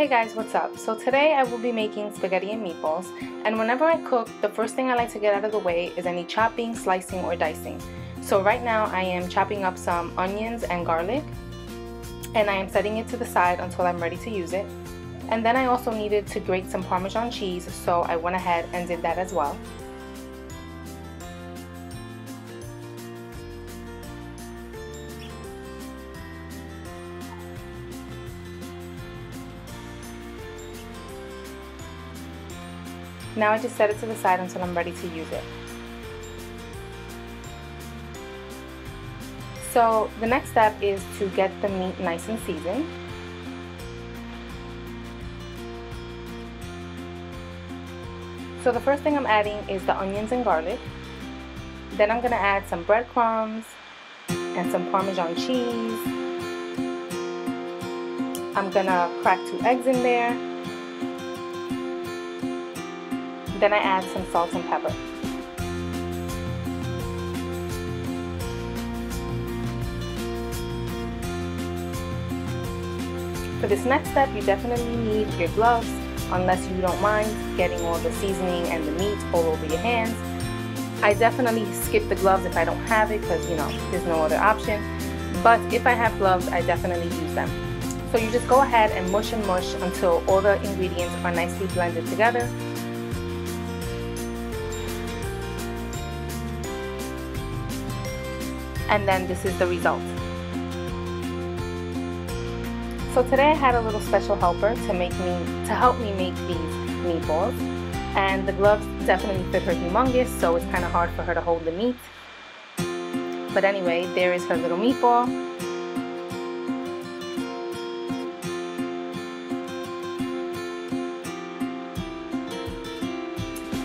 Hey guys, what's up? So today I will be making spaghetti and meatballs, and whenever I cook, the first thing I like to get out of the way is any chopping, slicing, or dicing. So right now I am chopping up some onions and garlic, and I am setting it to the side until I'm ready to use it. And then I also needed to grate some Parmesan cheese, so I went ahead and did that as well. Now I just set it to the side until I'm ready to use it. So the next step is to get the meat nice and seasoned. So the first thing I'm adding is the onions and garlic. Then I'm going to add some breadcrumbs and some Parmesan cheese. I'm going to crack 2 eggs in there. Then I add some salt and pepper. For this next step, you definitely need your gloves, unless you don't mind getting all the seasoning and the meat all over your hands. I definitely skip the gloves if I don't have it because, there's no other option. But if I have gloves, I definitely use them. So you just go ahead and mush until all the ingredients are nicely blended together. And then this is the result. So today I had a little special helper to help me make these meatballs, and the gloves definitely fit her humongous, so it's kind of hard for her to hold the meat. But anyway, there is her little meatball.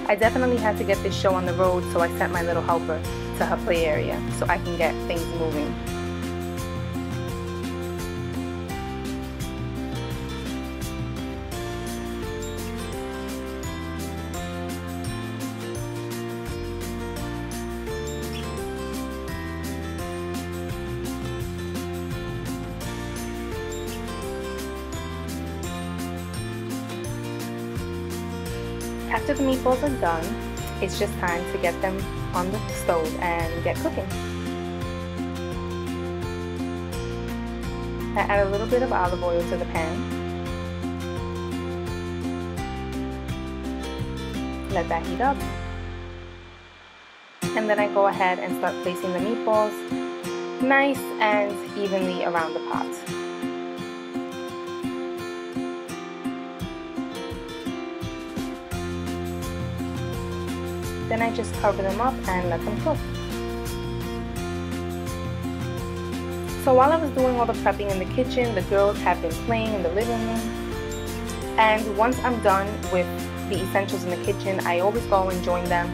I definitely had to get this show on the road, so I sent my little helper to her play area so I can get things moving. After the meatballs are done, it's just time to get them on the stove and get cooking. I add a little bit of olive oil to the pan. Let that heat up. And then I go ahead and start placing the meatballs nice and evenly around the pot. Then I just cover them up and let them cook. So while I was doing all the prepping in the kitchen, the girls have been playing in the living room. And once I'm done with the essentials in the kitchen, I always go and join them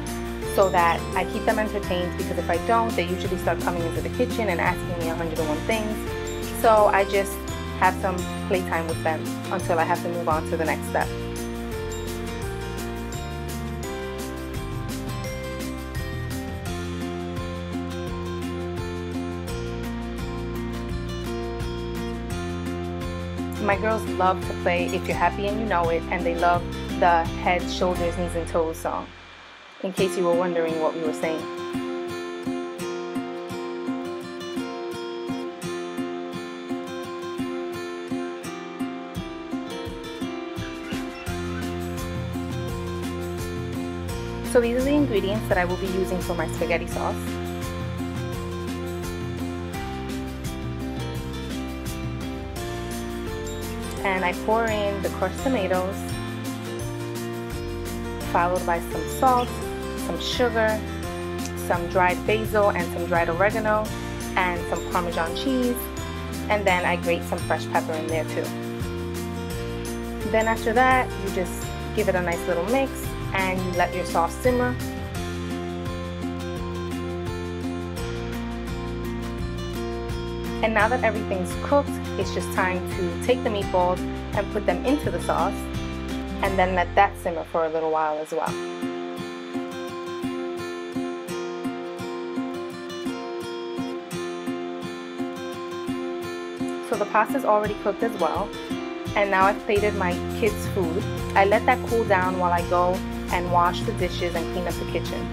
so that I keep them entertained, because if I don't, they usually start coming into the kitchen and asking me 101 things. So I just have some playtime with them until I have to move on to the next step. My girls love to play If You're Happy and You Know It, and they love the head, shoulders, knees, and toes song, in case you were wondering what we were saying. So these are the ingredients that I will be using for my spaghetti sauce. And I pour in the crushed tomatoes, followed by some salt, some sugar, some dried basil and some dried oregano, and some Parmesan cheese, and then I grate some fresh pepper in there too. Then after that, you just give it a nice little mix and you let your sauce simmer. And now that everything's cooked, it's just time to take the meatballs and put them into the sauce, and then let that simmer for a little while as well. So the pasta is already cooked as well. And now I've plated my kids' food. I let that cool down while I go and wash the dishes and clean up the kitchen.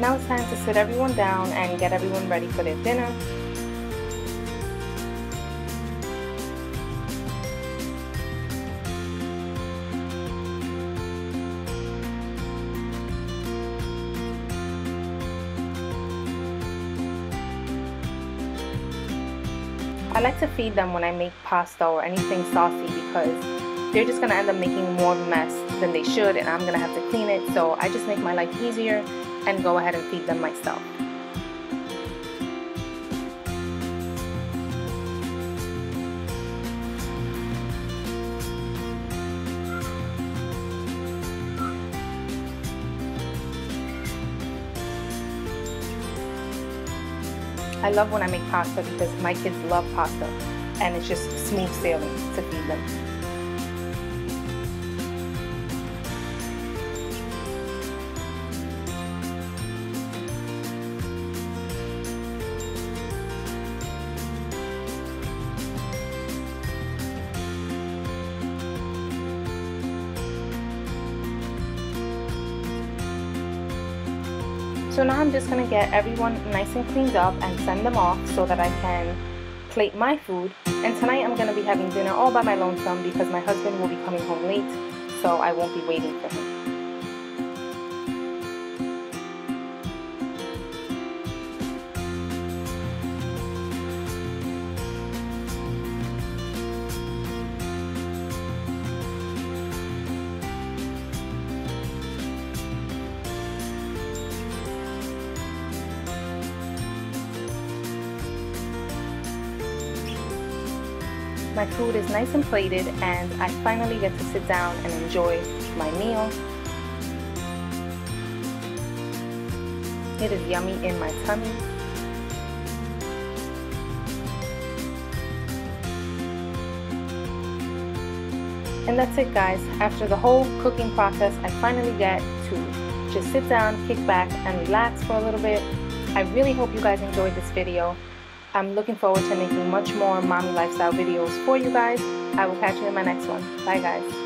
Now it's time to sit everyone down and get everyone ready for their dinner. I like to feed them when I make pasta or anything saucy because they're just going to end up making more of a mess than they should, and I'm going to have to clean it. So I just make my life easier and go ahead and feed them myself. I love when I make pasta because my kids love pasta and it's just smooth sailing to feed them. So now I'm just going to get everyone nice and cleaned up and send them off so that I can plate my food. And tonight I'm going to be having dinner all by my lonesome because my husband will be coming home late, so I won't be waiting for him. My food is nice and plated and I finally get to sit down and enjoy my meal. It is yummy in my tummy. And that's it, guys. After the whole cooking process, I finally get to just sit down, kick back, and relax for a little bit. I really hope you guys enjoyed this video. I'm looking forward to making much more mommy lifestyle videos for you guys. I will catch you in my next one. Bye, guys.